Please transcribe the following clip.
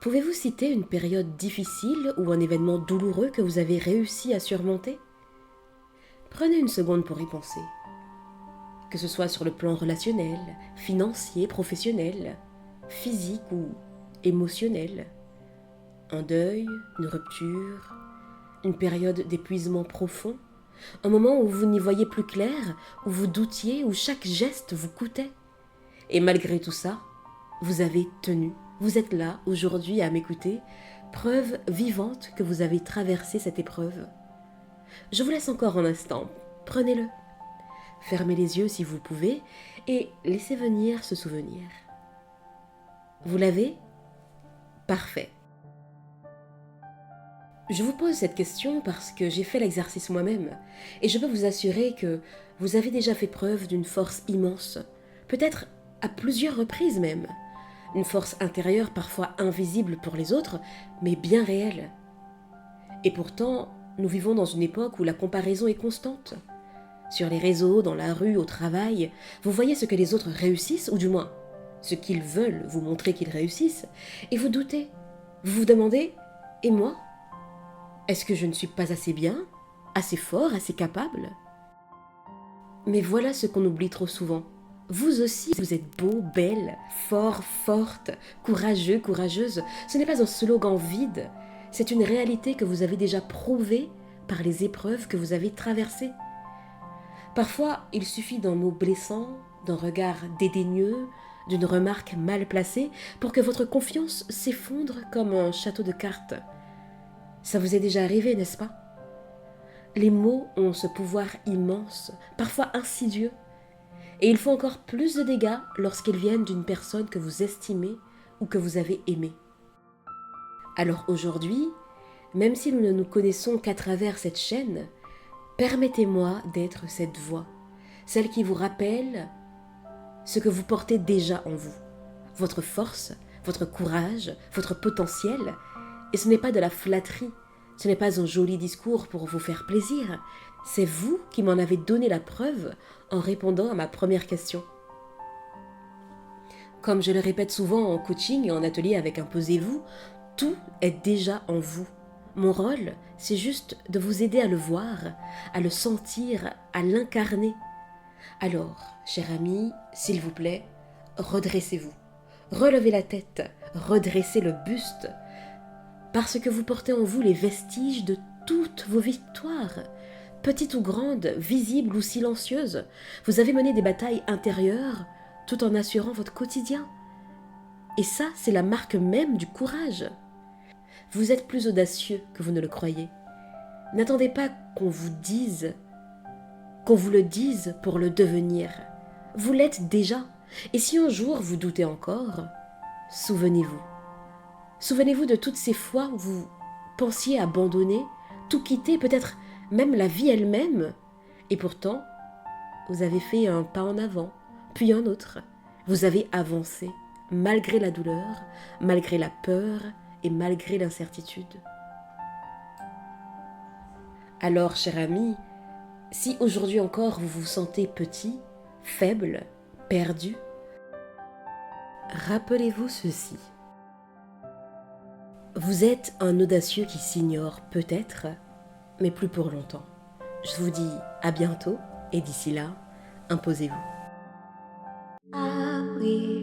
Pouvez-vous citer une période difficile ou un événement douloureux que vous avez réussi à surmonter? Prenez une seconde pour y penser. Que ce soit sur le plan relationnel, financier, professionnel, physique ou émotionnel. Un deuil, une rupture, une période d'épuisement profond, un moment où vous n'y voyez plus clair, où vous doutiez, où chaque geste vous coûtait. Et malgré tout ça, vous avez tenu. Vous êtes là aujourd'hui à m'écouter, preuve vivante que vous avez traversé cette épreuve. Je vous laisse encore un instant, prenez-le. Fermez les yeux si vous pouvez et laissez venir ce souvenir. Vous l'avez? Parfait. Je vous pose cette question parce que j'ai fait l'exercice moi-même et je peux vous assurer que vous avez déjà fait preuve d'une force immense, peut-être à plusieurs reprises même. Une force intérieure parfois invisible pour les autres, mais bien réelle. Et pourtant, nous vivons dans une époque où la comparaison est constante. Sur les réseaux, dans la rue, au travail, vous voyez ce que les autres réussissent, ou du moins, ce qu'ils veulent vous montrer qu'ils réussissent, et vous doutez. Vous vous demandez, et moi? Est-ce que je ne suis pas assez bien, assez fort, assez capable? Mais voilà ce qu'on oublie trop souvent. Vous aussi, vous êtes beau, belle, fort, forte, courageux, courageuse. Ce n'est pas un slogan vide, c'est une réalité que vous avez déjà prouvée par les épreuves que vous avez traversées. Parfois, il suffit d'un mot blessant, d'un regard dédaigneux, d'une remarque mal placée pour que votre confiance s'effondre comme un château de cartes. Ça vous est déjà arrivé, n'est-ce pas? Les mots ont ce pouvoir immense, parfois insidieux, et il faut encore plus de dégâts lorsqu'ils viennent d'une personne que vous estimez ou que vous avez aimée. Alors aujourd'hui, même si nous ne nous connaissons qu'à travers cette chaîne, permettez-moi d'être cette voix, celle qui vous rappelle ce que vous portez déjà en vous, votre force, votre courage, votre potentiel. Et ce n'est pas de la flatterie, ce n'est pas un joli discours pour vous faire plaisir, c'est vous qui m'en avez donné la preuve en répondant à ma première question. Comme je le répète souvent en coaching et en atelier avec Imposez-vous, tout est déjà en vous. Mon rôle, c'est juste de vous aider à le voir, à le sentir, à l'incarner. Alors, cher ami, s'il vous plaît, redressez-vous. Relevez la tête, redressez le buste, parce que vous portez en vous les vestiges de toutes vos victoires, petites ou grandes, visibles ou silencieuses. Vous avez mené des batailles intérieures tout en assurant votre quotidien. Et ça, c'est la marque même du courage. Vous êtes plus audacieux que vous ne le croyez. N'attendez pas qu'on vous le dise pour le devenir. Vous l'êtes déjà. Et si un jour vous doutez encore, souvenez-vous. Souvenez-vous de toutes ces fois où vous pensiez abandonner, tout quitter, peut-être même la vie elle-même. Et pourtant, vous avez fait un pas en avant, puis un autre. Vous avez avancé, malgré la douleur, malgré la peur et malgré l'incertitude. Alors, cher ami, si aujourd'hui encore vous vous sentez petit, faible, perdu, rappelez-vous ceci. Vous êtes un audacieux qui s'ignore peut-être, mais plus pour longtemps. Je vous dis à bientôt et d'ici là, imposez-vous. Ah oui.